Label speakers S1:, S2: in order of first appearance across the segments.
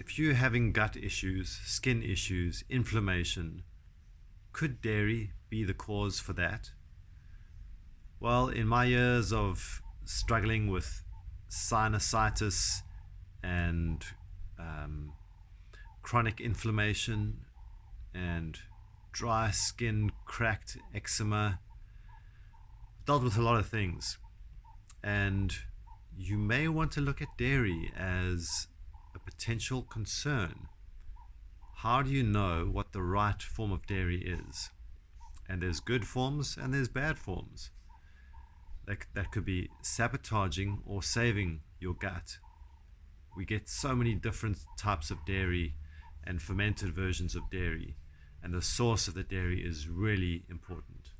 S1: if you're having gut issues, skin issues, inflammation, could dairy be the cause for that? Well, in my years of struggling with sinusitis and chronic inflammation and dry skin, cracked eczema, dealt with a lot of things. And you may want to look at dairy as a potential concern. How do you know what the right form of dairy is? And there's good forms and there's bad forms. That could be sabotaging or saving your gut. We get so many different types of dairy and fermented versions of dairy, and the source of the dairy is really important.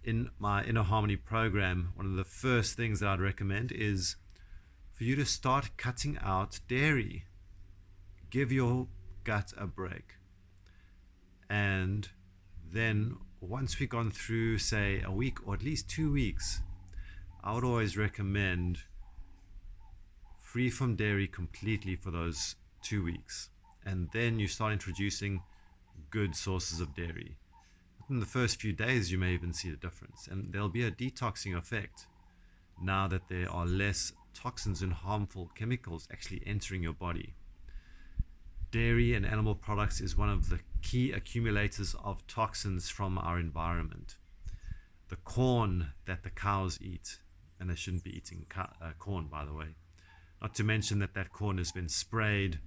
S1: In my Inner Harmony program, one of the first things that I'd recommend is for you to start cutting out dairy. Give your gut a break. And then once we've gone through, say, a week or at least 2 weeks, I would always recommend free from dairy completely for those 2 weeks. And then you start introducing good sources of dairy. In the first few days, you may even see the difference. And there'll be a detoxing effect now that there are less toxins and harmful chemicals actually entering your body. Dairy and animal products is one of the key accumulators of toxins from our environment. The corn that the cows eat, and they shouldn't be eating corn, by the way. Not to mention that corn has been sprayed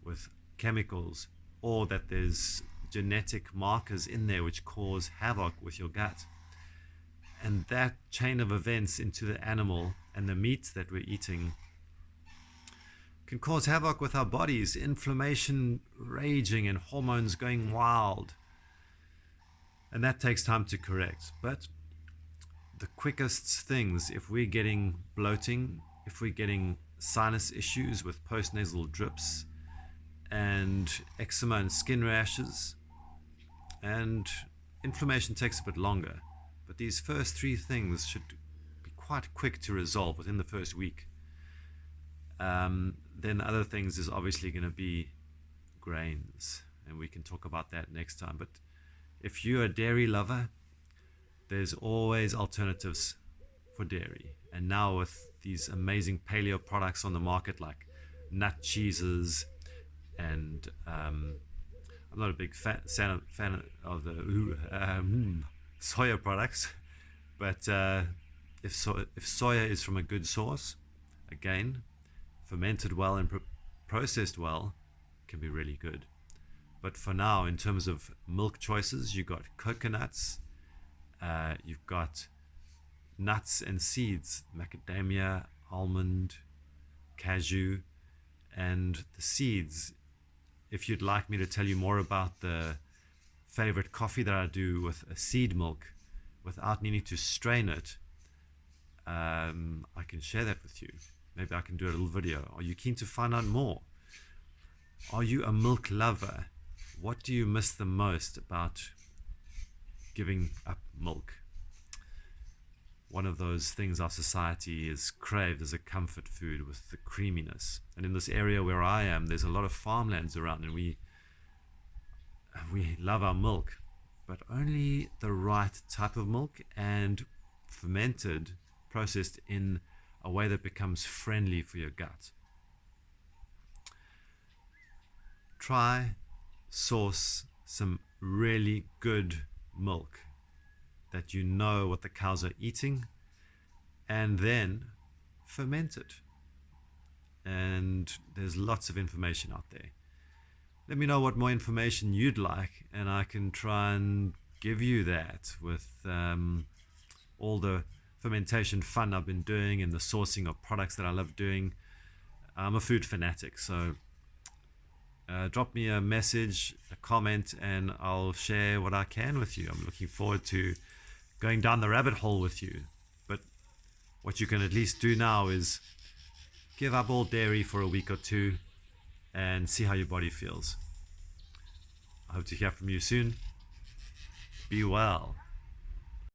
S1: with chemicals, or that there's genetic markers in there which cause havoc with your gut. And that chain of events into the animal and the meat that we're eating can cause havoc with our bodies, inflammation raging and hormones going wild. And that takes time to correct. But the quickest things, if we're getting bloating, if we're getting sinus issues with postnasal drips and eczema and skin rashes, and inflammation takes a bit longer. But these first three things should be quite quick to resolve within the first week. Then other things is obviously going to be grains, and we can talk about that next time. But if you're a dairy lover, there's always alternatives for dairy. And now with these amazing paleo products on the market, like nut cheeses, and I'm not a big fan of the soya products, but if soya is from a good source, again, fermented well and processed well, can be really good. But for now, in terms of milk choices, you've got coconuts, you've got nuts and seeds, macadamia, almond, cashew, and the seeds. If you'd like me to tell you more about the favorite coffee that I do with a seed milk without needing to strain it, I can share that with you. Maybe I can do a little video. Are you keen to find out more? Are you a milk lover? What do you miss the most about giving up milk? One of those things our society is craved as a comfort food with the creaminess. And in this area where I am, there's a lot of farmlands around, and we love our milk, but only the right type of milk and fermented, processed in a way that becomes friendly for your gut. Try source some really good milk that you know what the cows are eating, and then ferment it. And there's lots of information out there. Let me know what more information you'd like, and I can try and give you that with all the fermentation fun I've been doing and the sourcing of products that I love doing. I'm a food fanatic, so drop me a message, a comment, and I'll share what I can with you. I'm looking forward to going down the rabbit hole with you. But what you can at least do now is give up all dairy for a week or two and see how your body feels. I hope to hear from you soon. Be well.